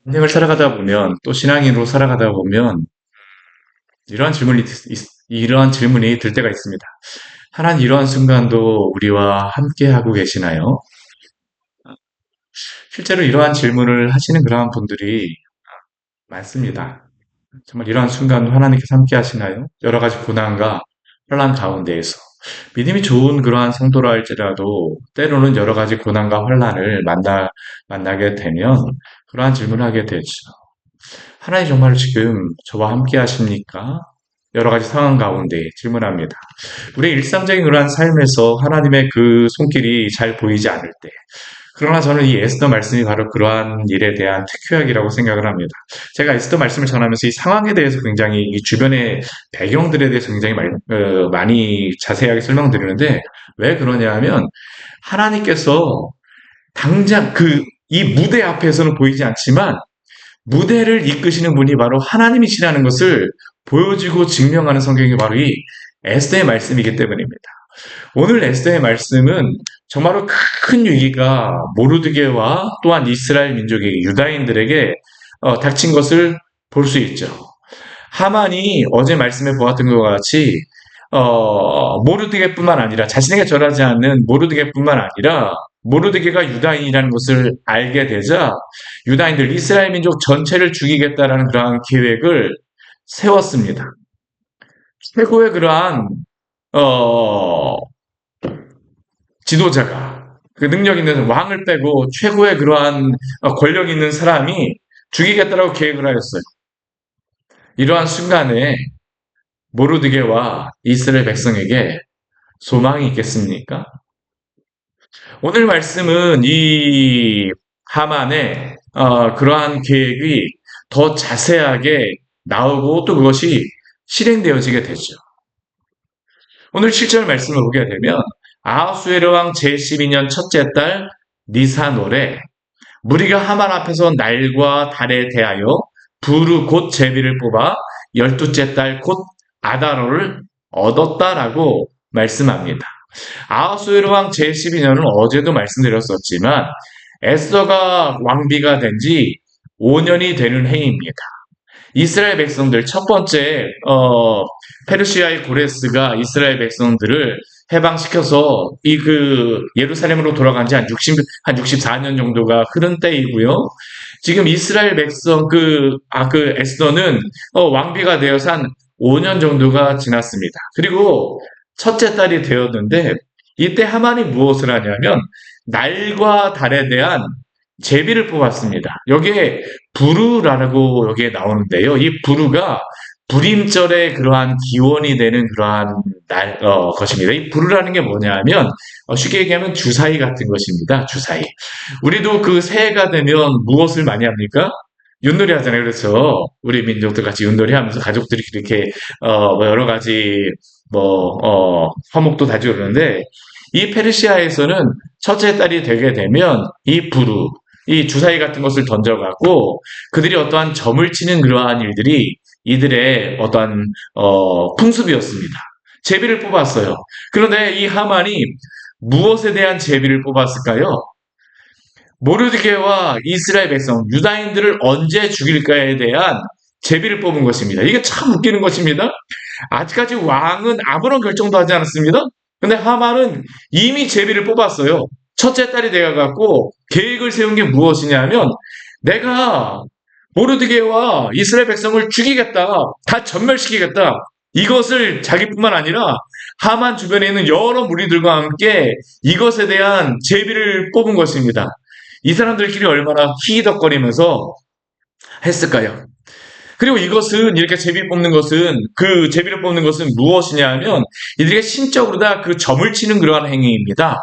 인생을 살아가다 보면 또 신앙인으로 살아가다 보면 이러한 질문이 들 때가 있습니다. 하나님 이러한 순간도 우리와 함께 하고 계시나요? 실제로 이러한 질문을 하시는 그러한 분들이 많습니다. 정말 이러한 순간도 하나님께서 함께 하시나요? 여러 가지 고난과 환란 가운데에서 믿음이 좋은 그러한 성도라 할지라도 때로는 여러 가지 고난과 환란을 만나게 되면 그러한 질문을 하게 되죠. 하나님 정말 지금 저와 함께 하십니까? 여러 가지 상황 가운데 질문합니다. 우리 일상적인 그러한 삶에서 하나님의 그 손길이 잘 보이지 않을 때, 그러나 저는 이 에스더 말씀이 바로 그러한 일에 대한 특효약이라고 생각을 합니다. 제가 에스더 말씀을 전하면서 이 상황에 대해서 굉장히 이 주변의 배경들에 대해서 굉장히 많이 자세하게 설명드리는데 왜 그러냐 하면 하나님께서 당장 이 무대 앞에서는 보이지 않지만 무대를 이끄시는 분이 바로 하나님이시라는 것을 보여주고 증명하는 성경이 바로 이 에스더의 말씀이기 때문입니다. 오늘 에스더의 말씀은 정말로 큰 위기가 모르드게와 또한 이스라엘 민족에게 유다인들에게 닥친 것을 볼 수 있죠. 하만이 어제 말씀에 보았던 것과 같이 모르드게뿐만 아니라 자신에게 절하지 않는 모르드게뿐만 아니라 모르드게가 유다인이라는 것을 알게 되자 유다인들 이스라엘 민족 전체를 죽이겠다라는 그러한 계획을 세웠습니다. 최고의 그러한 어, 지도자가 그 능력 있는 왕을 빼고 최고의 그러한 권력 있는 사람이 죽이겠다라고 계획을 하였어요. 이러한 순간에 모르드게와 이스라엘 백성에게 소망이 있겠습니까? 오늘 말씀은 이 하만의 그러한 계획이 더 자세하게 나오고 또 그것이 실행되어지게 되죠. 오늘 7절 말씀을 보게 되면 아하수에르 왕 제12년 첫째 달 니산월에 무리가 하만 앞에서 날과 달에 대하여 부르 곧 제비를 뽑아 12째 달 곧 아다로를 얻었다라고 말씀합니다. 아하수에르 왕 제12년은 어제도 말씀드렸었지만 에스더가 왕비가 된 지 5년이 되는 해입니다. 이스라엘 백성들 첫 번째 페르시아의 고레스가 이스라엘 백성들을 해방시켜서 이 예루살렘으로 돌아간 지 한 64년 정도가 흐른 때이고요. 지금 이스라엘 백성 에스더는 왕비가 되어서 한 5년 정도가 지났습니다. 그리고 첫째 딸이 되었는데 이때 하만이 무엇을 하냐면 날과 달에 대한 제비를 뽑았습니다. 여기에 부르라고 여기에 나오는데요. 이 부르가 불임절의 그러한 기원이 되는 그러한 것입니다. 이 부르라는 게 뭐냐면 쉽게 얘기하면 주사위 같은 것입니다. 주사위. 우리도 그 새해가 되면 무엇을 많이 합니까? 윷놀이 하잖아요. 그렇죠. 우리 민족들 같이 윷놀이 하면서 가족들이 이렇게 뭐 여러 가지 화목도 다지고 그러는데 이 페르시아에서는 첫째 딸이 되게 되면 이 부르 이 주사위 같은 것을 던져가고 그들이 어떠한 점을 치는 그러한 일들이 이들의 어떠한 풍습이었습니다. 제비를 뽑았어요. 그런데 이 하만이 무엇에 대한 제비를 뽑았을까요? 모르드게와 이스라엘 백성, 유다인들을 언제 죽일까에 대한 제비를 뽑은 것입니다. 이게 참 웃기는 것입니다. 아직까지 왕은 아무런 결정도 하지 않았습니다. 근데 하만은 이미 제비를 뽑았어요. 첫째 딸이 돼가갖고 계획을 세운 게 무엇이냐면 내가 모르드게와 이스라엘 백성을 죽이겠다. 다 전멸시키겠다. 이것을 자기뿐만 아니라 하만 주변에 있는 여러 무리들과 함께 이것에 대한 제비를 뽑은 것입니다. 이 사람들끼리 얼마나 히덕거리면서 했을까요? 그리고 이것은 이렇게 제비를 뽑는 것은 무엇이냐 하면 이들이 신적으로 다 그 점을 치는 그러한 행위입니다.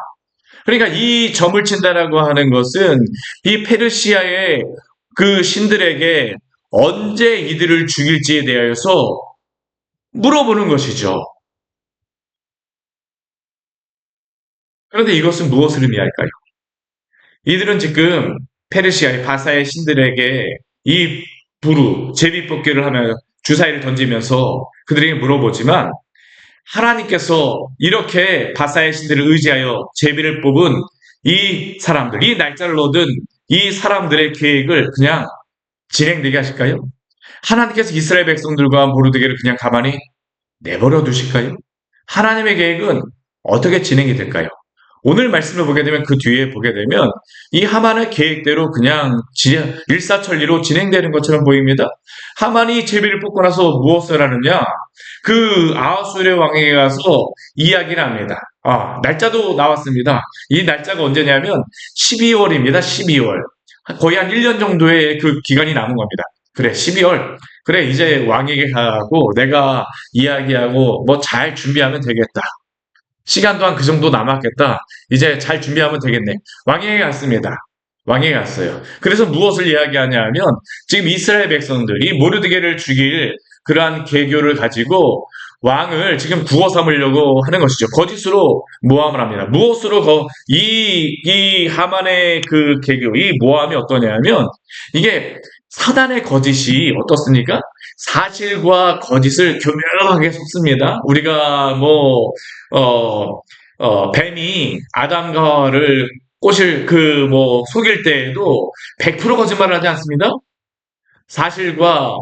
그러니까 이 점을 친다라고 하는 것은 이 페르시아의 그 신들에게 언제 이들을 죽일지에 대하여서 물어보는 것이죠. 그런데 이것은 무엇을 의미할까요? 이들은 지금 페르시아의 바사의 신들에게 이 제비 뽑기를 하며 주사위를 던지면서 그들에게 물어보지만 하나님께서 이렇게 바사의 신들을 의지하여 제비를 뽑은 이 사람들, 이 날짜를 얻은 이 사람들의 계획을 그냥 진행되게 하실까요? 하나님께서 이스라엘 백성들과 모르드게를 그냥 가만히 내버려 두실까요? 하나님의 계획은 어떻게 진행이 될까요? 오늘 말씀을 보게 되면 그 뒤에 보게 되면 이 하만의 계획대로 그냥 일사천리로 진행되는 것처럼 보입니다. 하만이 제비를 뽑고 나서 무엇을 하느냐? 그 아하수르 왕에게 가서 이야기를 합니다. 날짜도 나왔습니다. 이 날짜가 언제냐면 12월입니다. 12월. 거의 한 1년 정도의 그 기간이 남은 겁니다. 그래, 12월. 그래, 이제 왕에게 가고 내가 이야기하고 뭐 잘 준비하면 되겠다. 시간 또한 그 정도 남았겠다. 이제 잘 준비하면 되겠네. 왕에게 갔습니다. 왕에게 갔어요. 그래서 무엇을 이야기하냐 하면 지금 이스라엘 백성들이 모르드게를 죽일 그러한 계교를 가지고 왕을 지금 구워 삼으려고 하는 것이죠. 거짓으로 모함을 합니다. 무엇으로 이 하만의 그 계교, 이 모함이 어떠냐면 이게 사단의 거짓이 어떻습니까? 사실과 거짓을 교묘하게 섞습니다. 우리가 뱀이 아담과 하와를 꼬실 속일 때에도 100% 거짓말을 하지 않습니다? 사실과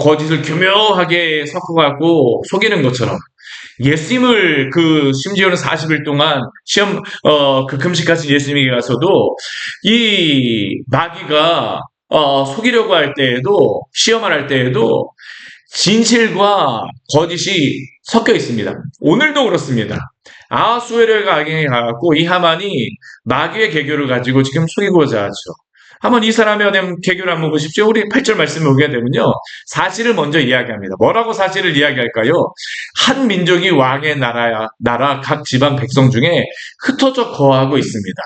거짓을 교묘하게 섞어갖고 속이는 것처럼 예수님을 심지어는 40일 동안 금식하신 예수님에게 가서도 이 마귀가 속이려고 할 때에도 시험을 할 때에도 진실과 거짓이 섞여 있습니다. 오늘도 그렇습니다. 아하수에르가 악행에 가갖고 이 하만이 마귀의 계교를 가지고 지금 속이고자 하죠. 한번 이 사람의 계교를 한번 보십시오. 우리 8절 말씀을 보게 되면요. 사실을 먼저 이야기합니다. 뭐라고 사실을 이야기할까요? 한 민족이 왕의 나라 각 지방 백성 중에 흩어져 거하고 있습니다.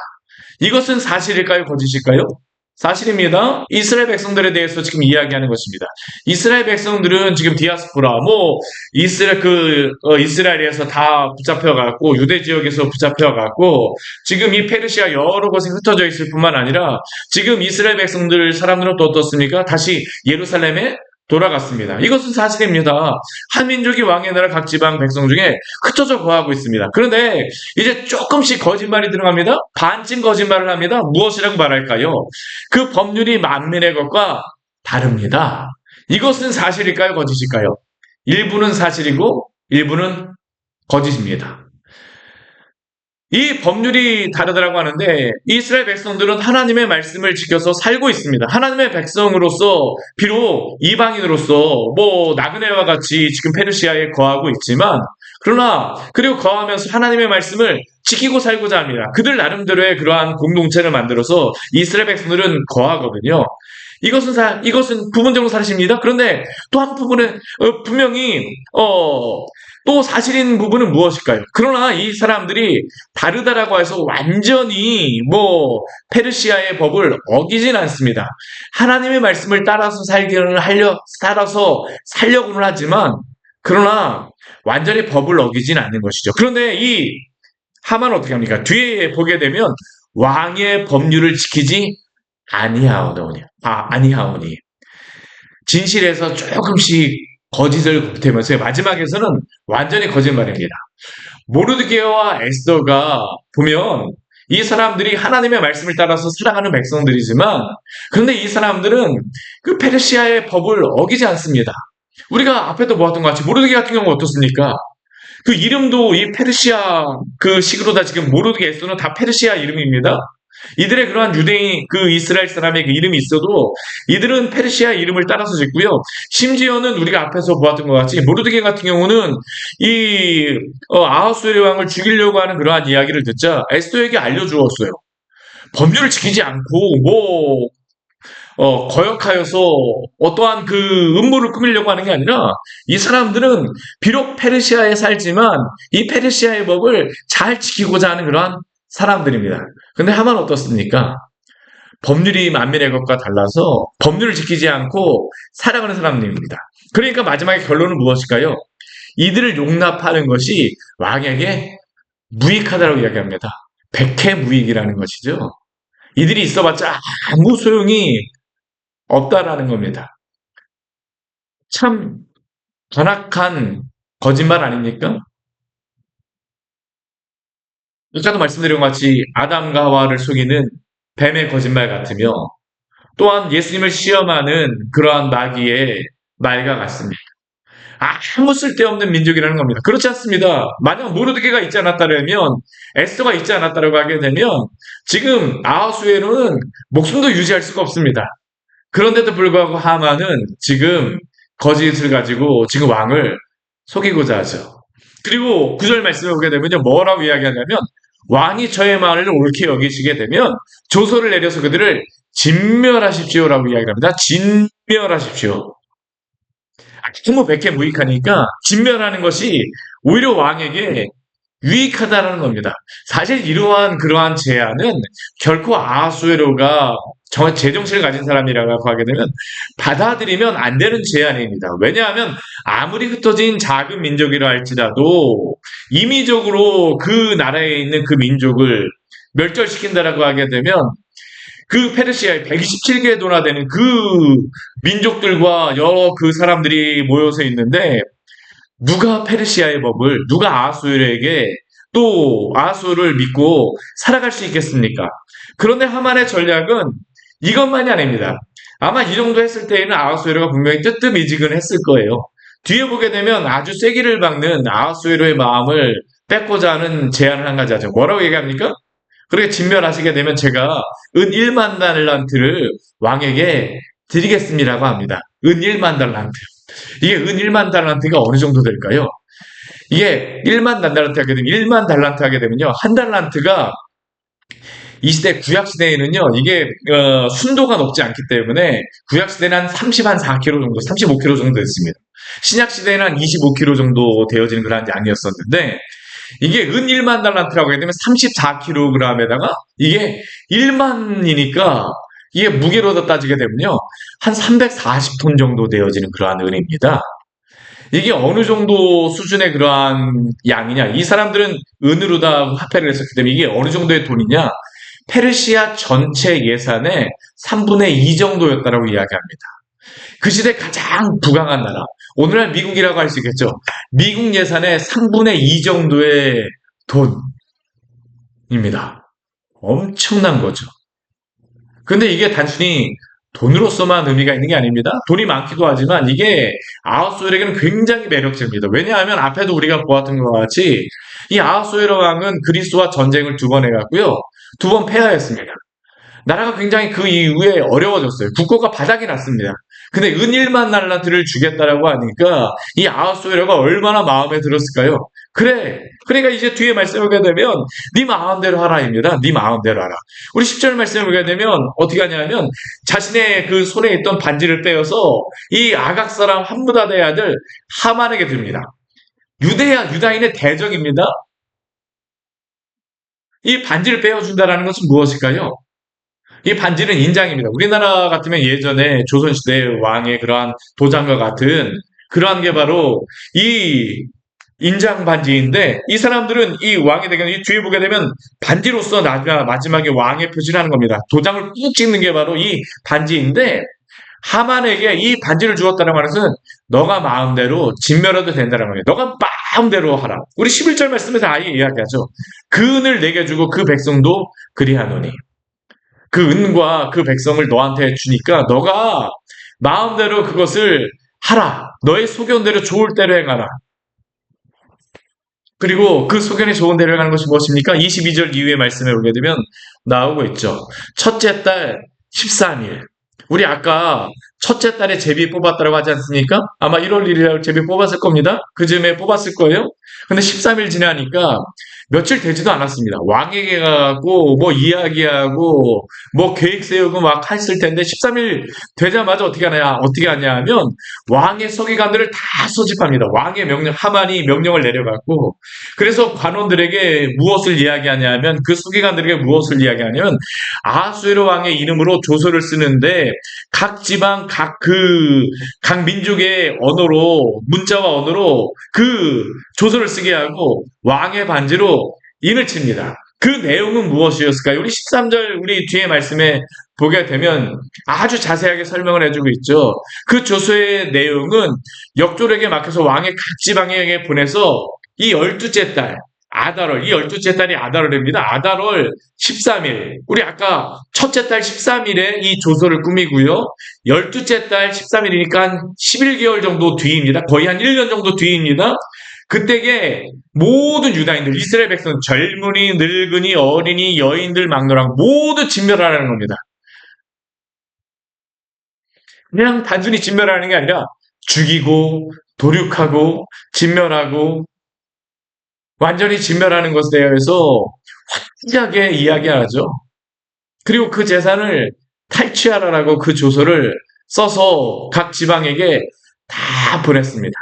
이것은 사실일까요? 거짓일까요? 사실입니다. 이스라엘 백성들에 대해서 지금 이야기하는 것입니다. 이스라엘 백성들은 지금 디아스포라, 이스라엘에서 다 붙잡혀갖고, 유대 지역에서 붙잡혀갖고, 지금 이 페르시아 여러 곳에 흩어져 있을 뿐만 아니라, 지금 이스라엘 사람들은 또 어떻습니까? 다시 예루살렘에 돌아갔습니다. 이것은 사실입니다. 한 민족이 왕의 나라 각 지방 백성 중에 흩어져 거하고 있습니다. 그런데 이제 조금씩 거짓말이 들어갑니다. 반쯤 거짓말을 합니다. 무엇이라고 말할까요? 그 법률이 만민의 것과 다릅니다. 이것은 사실일까요? 거짓일까요? 일부는 사실이고 일부는 거짓입니다. 이 법률이 다르다고 하는데 이스라엘 백성들은 하나님의 말씀을 지켜서 살고 있습니다. 하나님의 백성으로서 비록 이방인으로서 나그네와 같이 지금 페르시아에 거하고 있지만 그리고 거하면서 하나님의 말씀을 지키고 살고자 합니다. 그들 나름대로의 그러한 공동체를 만들어서 이스라엘 백성들은 거하거든요. 이것은 부분적으로 사실입니다. 그런데 또 한 부분은 분명히 또 사실인 부분은 무엇일까요? 그러나 이 사람들이 다르다라고 해서 완전히 페르시아의 법을 어기진 않습니다. 하나님의 말씀을 따라서 살려고는 하지만 그러나 완전히 법을 어기진 않는 것이죠. 그런데 이 하만은 어떻게 합니까? 뒤에 보게 되면 왕의 법률을 지키지 아니하오니 진실에서 조금씩 거짓을 보태면서 마지막에서는 완전히 거짓말입니다. 모르드게와 에스더가 보면 이 사람들이 하나님의 말씀을 따라서 살아가는 백성들이지만 그런데 이 사람들은 그 페르시아의 법을 어기지 않습니다. 우리가 앞에도 보았던 것 같이 모르드게 같은 경우는 어떻습니까? 그 이름도 이 페르시아 그 식으로 다 지금 모르드게 에스더는 다 페르시아 이름입니다. 이들의 그러한 유대인 이스라엘 사람의 그 이름이 있어도 이들은 페르시아 이름을 따라서 짓고요. 심지어는 우리가 앞에서 보았던 것 같이 모르드게 같은 경우는 이 아하수에르 왕을 죽이려고 하는 그러한 이야기를 듣자 에스더에게 알려주었어요. 법률을 지키지 않고 거역하여서 어떠한 그 음모를 꾸미려고 하는 게 아니라 이 사람들은 비록 페르시아에 살지만 이 페르시아의 법을 잘 지키고자 하는 그러한 사람들입니다. 근데 하만은 어떻습니까? 법률이 만민의 것과 달라서 법률을 지키지 않고 살아가는 사람들입니다. 그러니까 마지막에 결론은 무엇일까요? 이들을 용납하는 것이 왕에게 무익하다고 이야기합니다. 백해무익이라는 것이죠. 이들이 있어봤자 아무 소용이 없다라는 겁니다. 참 전악한 거짓말 아닙니까? 아까도 말씀드린 것 같이 아담과 하와를 속이는 뱀의 거짓말 같으며 또한 예수님을 시험하는 그러한 마귀의 말과 같습니다. 아무 쓸데없는 민족이라는 겁니다. 그렇지 않습니다. 만약 모르드게가 있지 않았다면, 에스더가 있지 않았다고 하게 되면 지금 아하수에로는 목숨도 유지할 수가 없습니다. 그런데도 불구하고 하만은 지금 거짓을 가지고 지금 왕을 속이고자 하죠. 그리고 9절 말씀을 보게 되면요, 뭐라고 이야기하냐면, 왕이 저의 말을 옳게 여기시게 되면 조서를 내려서 그들을 진멸하십시오라고 이야기합니다. 진멸하십시오. 너무 백해 무익하니까 진멸하는 것이 오히려 왕에게 유익하다는 겁니다. 사실 이러한 그러한 제안은 결코 아하수에로가 제정신을 가진 사람이라고 하게 되면 받아들이면 안 되는 제안입니다. 왜냐하면 아무리 흩어진 작은 민족이라 할지라도 임의적으로 그 나라에 있는 그 민족을 멸절시킨다라고 하게 되면 그 페르시아에 127개의 도나 되는 그 민족들과 여러 그 사람들이 모여서 있는데 누가 페르시아의 법을 누가 아하수에로에게 또 아하수를 믿고 살아갈 수 있겠습니까? 그런데 하만의 전략은 이것만이 아닙니다. 아마 이 정도 했을 때에는 아하수에로가 분명히 뜨뜻미지근했을 거예요. 뒤에 보게 되면 아주 쐐기를 박는 아하수에로의 마음을 뺏고자 하는 제안을 한 가지 하죠. 뭐라고 얘기합니까? 그렇게 진멸하시게 되면 제가 은 1만 달란트를 왕에게 드리겠습니다라고 합니다. 은 1만 달란트. 이게 은 1만 달란트가 어느 정도 될까요? 이게 1만 달란트 하게 되면 1만 달란트 하게 되면요. 한 달란트가 이 시대 구약 시대에는요. 이게 순도가 높지 않기 때문에 구약 시대는 한 4kg 정도, 35kg 정도 됐습니다. 신약 시대는 한 25kg 정도 되어지는 그런 양이었었는데 이게 은 1만 달란트라고 하게 되면 34kg에다가 이게 1만이니까 이게 무게로 따지게 되면요. 한 340톤 정도 되어지는 그러한 은입니다. 이게 어느 정도 수준의 그러한 양이냐. 이 사람들은 은으로 다 화폐를 했었기 때문에 이게 어느 정도의 돈이냐. 페르시아 전체 예산의 3분의 2 정도였다라고 이야기합니다. 그 시대 가장 부강한 나라. 오늘날 미국이라고 할 수 있겠죠. 미국 예산의 3분의 2 정도의 돈입니다. 엄청난 거죠. 근데 이게 단순히 돈으로서만 의미가 있는 게 아닙니다. 돈이 많기도 하지만 이게 아하수에로에게는 굉장히 매력적입니다. 왜냐하면 앞에도 우리가 보았던 것 같이 이 아하수에로 왕은 그리스와 전쟁을 2번 해갔고요. 2번 패하였습니다. 나라가 굉장히 그 이후에 어려워졌어요. 국고가 바닥이 났습니다. 근데 은 1만 달란트를 주겠다라고 하니까 이 아하수에로가 얼마나 마음에 들었을까요? 그래. 그러니까 이제 뒤에 말씀을 보게 되면 네 마음대로 하라입니다. 네 마음대로 하라. 우리 10절 말씀을 보게 되면 어떻게 하냐면 자신의 그 손에 있던 반지를 빼어서 이 아각 사람 함무다의 아들 하만에게 줍니다. 유다인의 대적입니다. 이 반지를 빼어준다라는 것은 무엇일까요? 이 반지는 인장입니다. 우리나라 같으면 예전에 조선시대 왕의 그러한 도장과 같은 그러한 게 바로 이 인장 반지인데 이 사람들은 이 왕이 되게 이 뒤에 보게 되면 반지로서 마지막에 왕의 표시를 하는 겁니다. 도장을 꾹 찍는 게 바로 이 반지인데 하만에게 이 반지를 주었다는 말은 너가 마음대로 진멸해도 된다는 거예요. 너가 마음대로 하라. 우리 11절 말씀에서 아예 이야기하죠. 그 은을 내게 주고 그 백성도 그리하노니. 그 은과 그 백성을 너한테 주니까 너가 마음대로 그것을 하라. 너의 소견대로 좋을 대로 행하라. 그리고 그 소견이 좋은 대로 행하는 것이 무엇입니까? 22절 이후의 말씀에 오게 되면 나오고 있죠. 첫째 달 13일. 우리 아까 첫째 달에 제비 뽑았다고 하지 않습니까? 아마 1월 1일에 제비 뽑았을 겁니다. 그 즈음에 뽑았을 거예요. 근데 13일 지나니까 며칠 되지도 않았습니다. 왕에게 가고 뭐 이야기하고 뭐 계획 세우고 막 했을 텐데 13일 되자마자 어떻게 하냐 하면 왕의 서기관들을 다 소집합니다. 왕의 명령, 하만이 명령을 내려갔고 그래서 관원들에게 무엇을 이야기하냐 하면 그 서기관들에게 무엇을 이야기하냐면 아하수에로 왕의 이름으로 조서를 쓰는데 각 지방 각 민족의 언어로 문자와 언어로 그 조서를 쓰게 하고 왕의 반지로 인을 칩니다. 그 내용은 무엇이었을까요? 우리 13절 우리 뒤에 말씀에 보게 되면 아주 자세하게 설명을 해주고 있죠. 그 조서의 내용은 역졸에게 맡겨서 왕의 각 지방에게 보내서 이 12째 달 아달월, 이 12째 달이 아달월입니다. 아달월 13일. 우리 아까 첫째 달 13일에 이 조서를 꾸미고요. 12째 달 13일이니까 11개월 정도 뒤입니다. 거의 한 1년 정도 뒤입니다. 그때에 모든 유다인들, 이스라엘 백성, 젊은이, 늙은이, 어린이, 여인들, 막노랑 모두 진멸하라는 겁니다. 그냥 단순히 진멸하는 게 아니라 죽이고, 도륙하고, 진멸하고, 완전히 진멸하는 것에 대해서 확실하게 이야기하죠. 그리고 그 재산을 탈취하라라고 그 조서를 써서 각 지방에게 다 보냈습니다.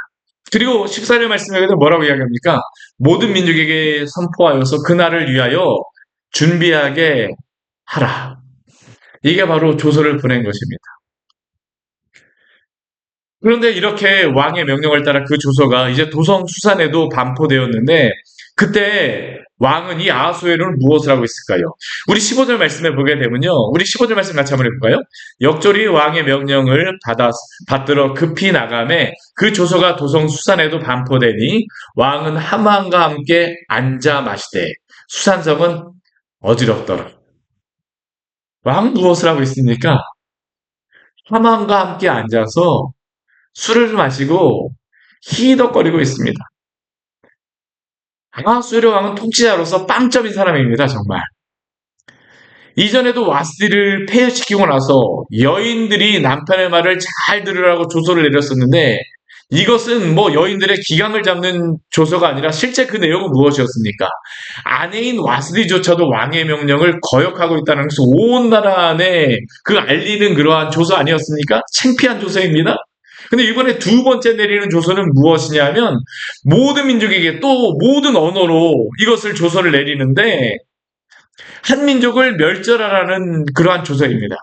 그리고 14절 말씀에서 뭐라고 이야기합니까? 모든 민족에게 선포하여서 그날을 위하여 준비하게 하라. 이게 바로 조서를 보낸 것입니다. 그런데 이렇게 왕의 명령을 따라 그 조서가 이제 도성 수산에도 반포되었는데 그때 왕은 이 아하수에로는 무엇을 하고 있을까요? 우리 15절 말씀에 보게 되면요. 우리 15절 말씀 같이 한번 해볼까요? 역졸이 왕의 명령을 받들어 급히 나가매 그 조서가 도성 수산에도 반포되니 왕은 하만과 함께 앉아 마시되 수산성은 어지럽더라. 왕은 무엇을 하고 있습니까? 하만과 함께 앉아서 술을 마시고 히덕거리고 있습니다. 아하수에로 왕은 통치자로서 빵점인 사람입니다. 정말. 이전에도 와스디를 폐해시키고 나서 여인들이 남편의 말을 잘 들으라고 조서를 내렸었는데 이것은 뭐 여인들의 기강을 잡는 조서가 아니라 실제 그 내용은 무엇이었습니까? 아내인 와스디조차도 왕의 명령을 거역하고 있다는 것을 온 나라 안에 그 알리는 그러한 조서 아니었습니까? 창피한 조서입니다. 근데 이번에 두 번째 내리는 조서는 무엇이냐면 모든 민족에게 또 모든 언어로 이것을 조서를 내리는데 한 민족을 멸절하라는 그러한 조서입니다.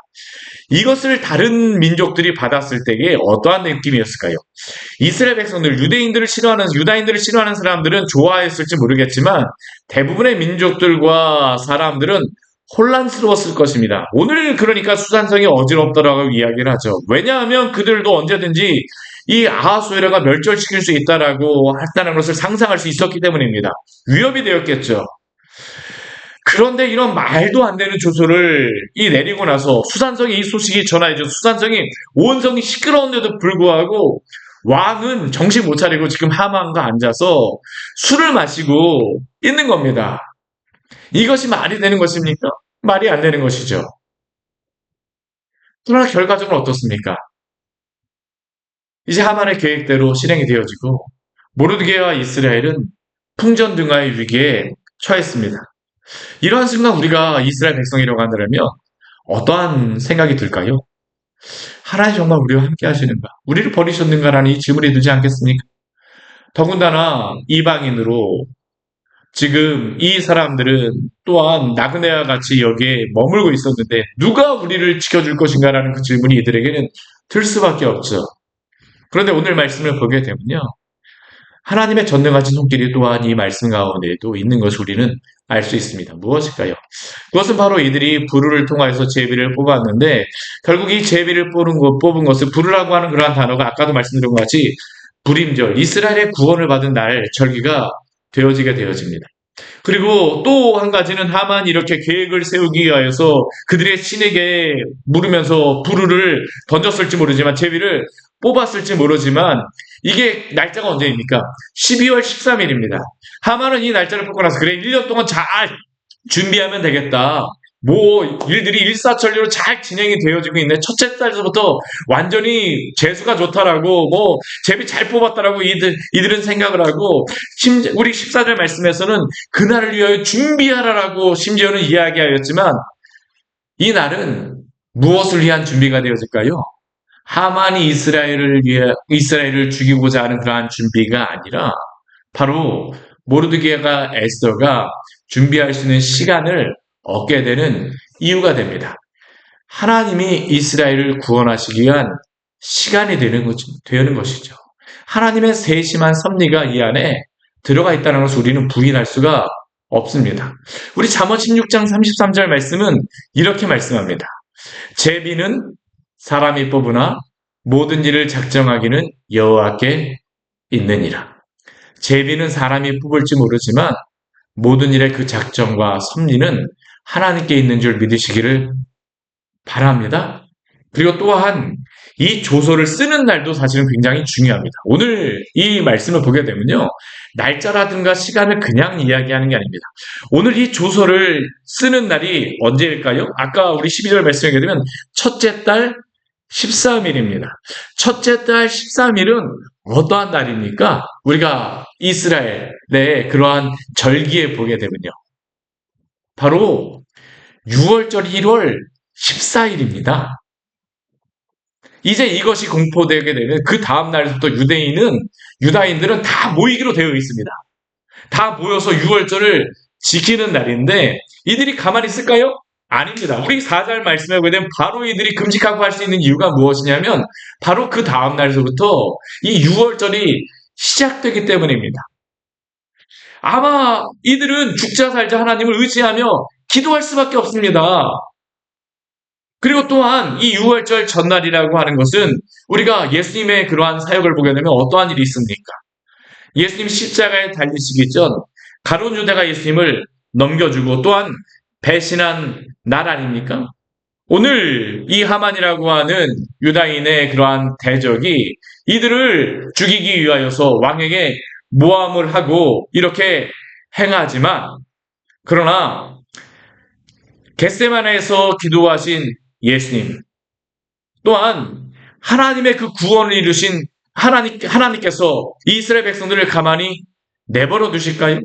이것을 다른 민족들이 받았을 때에 어떠한 느낌이었을까요? 이스라엘 백성들, 유다인들을 싫어하는 사람들은 좋아했을지 모르겠지만 대부분의 민족들과 사람들은 혼란스러웠을 것입니다. 오늘 그러니까 수산성이 어지럽다라고 이야기를 하죠. 왜냐하면 그들도 언제든지 이 아하수에로가 멸절시킬 수 있다라고 했다는 것을 상상할 수 있었기 때문입니다. 위협이 되었겠죠. 그런데 이런 말도 안 되는 조서를 내리고 나서 수산성이 이 소식이 전해져 수산성이 온 성이 시끄러운데도 불구하고 왕은 정신 못 차리고 지금 하만과 앉아서 술을 마시고 있는 겁니다. 이것이 말이 되는 것입니까? 말이 안 되는 것이죠. 그러나 결과적으로 어떻습니까? 이제 하만의 계획대로 실행이 되어지고 모르드게와 이스라엘은 풍전등화의 위기에 처했습니다. 이러한 순간 우리가 이스라엘 백성이라고 한다면 어떠한 생각이 들까요? 하나님 정말 우리와 함께 하시는가? 우리를 버리셨는가라는 이 질문이 들지 않겠습니까? 더군다나 이방인으로 지금 이 사람들은 또한 나그네와 같이 여기에 머물고 있었는데 누가 우리를 지켜줄 것인가라는 그 질문이 이들에게는 들 수밖에 없죠. 그런데 오늘 말씀을 보게 되면요. 하나님의 전능하신 손길이 또한 이 말씀 가운데에도 있는 것을 우리는 알 수 있습니다. 무엇일까요? 그것은 바로 이들이 부르를 통하여서 제비를 뽑았는데 결국 이 제비를 뽑은 것은 부르라고 하는 그러한 단어가 아까도 말씀드린 것 같이 불임절, 이스라엘의 구원을 받은 날 절기가 되어지게 되어집니다. 그리고 또 한 가지는 하만이 이렇게 계획을 세우기 위하여서 그들의 신에게 물으면서 부르를 던졌을지 모르지만 제비를 뽑았을지 모르지만 이게 날짜가 언제입니까? 12월 13일입니다. 하만은 이 날짜를 뽑고 나서 그래 1년 동안 잘 준비하면 되겠다. 뭐 일들이 일사천리로 잘 진행이 되어지고 있네. 첫째 달부터 완전히 재수가 좋다라고 뭐 제비 잘 뽑았다라고 이들은 생각을 하고 우리 14절 말씀에서는 그날을 위하여 준비하라라고 심지어는 이야기하였지만 이 날은 무엇을 위한 준비가 되어질까요? 하만이 이스라엘을 죽이고자 하는 그러한 준비가 아니라 바로 모르드게가 에스더가 준비할 수 있는 시간을 얻게 되는 이유가 됩니다. 하나님이 이스라엘을 구원하시기 위한 시간이 되는 것이죠. 하나님의 세심한 섭리가 이 안에 들어가 있다는 것을 우리는 부인할 수가 없습니다. 우리 잠언 16장 33절 말씀은 이렇게 말씀합니다. 제비는 사람이 뽑으나 모든 일을 작정하기는 여호와께 있느니라. 제비는 사람이 뽑을지 모르지만 모든 일의 그 작정과 섭리는 하나님께 있는 줄 믿으시기를 바랍니다. 그리고 또한 이 조서를 쓰는 날도 사실은 굉장히 중요합니다. 오늘 이 말씀을 보게 되면요. 날짜라든가 시간을 그냥 이야기하는 게 아닙니다. 오늘 이 조서를 쓰는 날이 언제일까요? 아까 우리 12절 말씀에 보게 되면 첫째 달 13일입니다. 첫째 달 13일은 어떠한 날입니까? 우리가 이스라엘의 그러한 절기에 보게 되면요. 바로 6월절 1월 14일입니다. 이제 이것이 공포되게 되면 그 다음 날부터 유다인들은 다 모이기로 되어 있습니다. 다 모여서 6월절을 지키는 날인데 이들이 가만히 있을까요? 아닙니다. 우리 4절 말씀에 보게 되면 바로 이들이 금식하고 할 수 있는 이유가 무엇이냐면 바로 그 다음 날서부터 이 6월절이 시작되기 때문입니다. 아마 이들은 죽자 살자 하나님을 의지하며 기도할 수밖에 없습니다. 그리고 또한 이 6월절 전날이라고 하는 것은 우리가 예수님의 그러한 사역을 보게 되면 어떠한 일이 있습니까? 예수님 십자가에 달리시기 전 가룟 유다가 예수님을 넘겨주고 또한 배신한 날 아닙니까? 오늘 이 하만이라고 하는 유다인의 그러한 대적이 이들을 죽이기 위하여서 왕에게 모함을 하고 이렇게 행하지만 그러나 겟세마네에서 기도하신 예수님 또한 하나님의 그 구원을 이루신 하나님께서 이스라엘 백성들을 가만히 내버려 두실까요?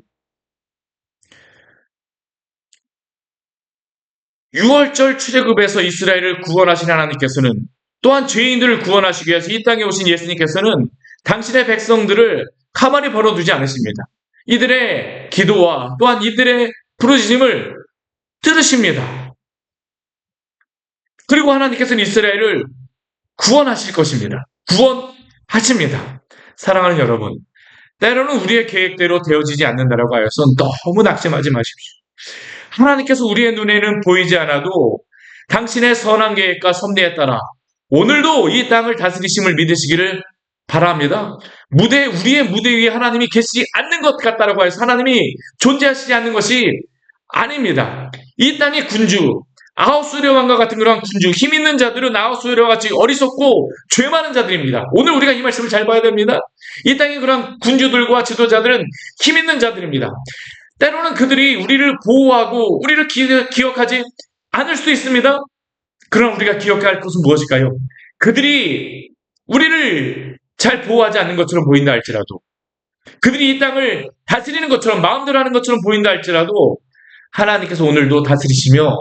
6월절 출애굽에서 이스라엘을 구원하신 하나님께서는 또한 죄인들을 구원하시기 위해서 이 땅에 오신 예수님께서는 당신의 백성들을 가만히 벌어두지 않으십니다. 이들의 기도와 또한 이들의 부르짖음을 들으십니다. 그리고 하나님께서는 이스라엘을 구원하실 것입니다. 구원하십니다. 사랑하는 여러분, 때로는 우리의 계획대로 되어지지 않는다라고 하여서 너무 낙심하지 마십시오. 하나님께서 우리의 눈에는 보이지 않아도 당신의 선한 계획과 섭리에 따라 오늘도 이 땅을 다스리심을 믿으시기를 바랍니다. 우리의 무대 위에 하나님이 계시지 않는 것 같다라고 해서 하나님이 존재하시지 않는 것이 아닙니다. 이 땅의 군주, 아하수에로 왕과 같은 그런 군주, 힘 있는 자들은 아하수에로와 같이 어리석고 죄 많은 자들입니다. 오늘 우리가 이 말씀을 잘 봐야 됩니다. 이 땅의 그런 군주들과 지도자들은 힘 있는 자들입니다. 때로는 그들이 우리를 보호하고 우리를 기억하지 않을 수도 있습니다. 그럼 우리가 기억해야 할 것은 무엇일까요? 그들이 우리를 잘 보호하지 않는 것처럼 보인다 할지라도 그들이 이 땅을 다스리는 것처럼 마음대로 하는 것처럼 보인다 할지라도 하나님께서 오늘도 다스리시며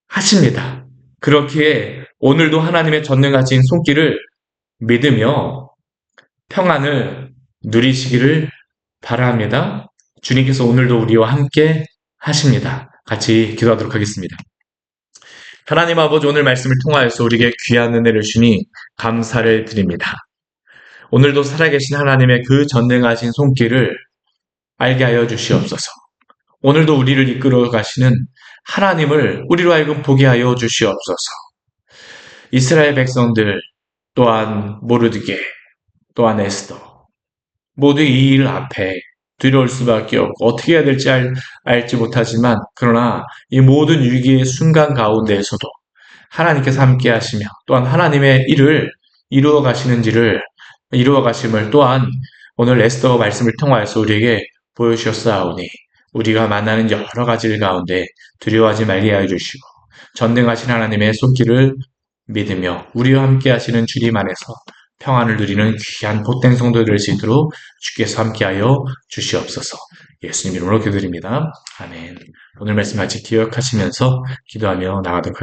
통치하십니다. 그렇기에 오늘도 하나님의 전능하신 손길을 믿으며 평안을 누리시기를 바랍니다. 주님께서 오늘도 우리와 함께 하십니다. 같이 기도하도록 하겠습니다. 하나님 아버지, 오늘 말씀을 통하여서 우리에게 귀한 은혜를 주니 감사를 드립니다. 오늘도 살아계신 하나님의 그 전능하신 손길을 알게 하여 주시옵소서. 오늘도 우리를 이끌어 가시는 하나님을 우리로 하여금 보게 하여 주시옵소서. 이스라엘 백성들 또한 모르드게 또한 에스더 모두 이 일 앞에 두려울 수밖에 없고 어떻게 해야 될지 알지 못하지만 그러나 이 모든 위기의 순간 가운데에서도 하나님께서 함께 하시며 또한 하나님의 일을 이루어 가심을 또한 오늘 에스더 말씀을 통하여서 우리에게 보여주셨사오니 우리가 만나는 여러 가지 일 가운데 두려워하지 말게 하여 주시고 전능하신 하나님의 손길을 믿으며 우리와 함께 하시는 주님 안에서 평안을 누리는 귀한 복된 성도 될 수 있도록 주께서 함께하여 주시옵소서. 예수님 이름으로 기도드립니다. 아멘. 오늘 말씀 같이 기억하시면서 기도하며 나가도록 하겠습니다.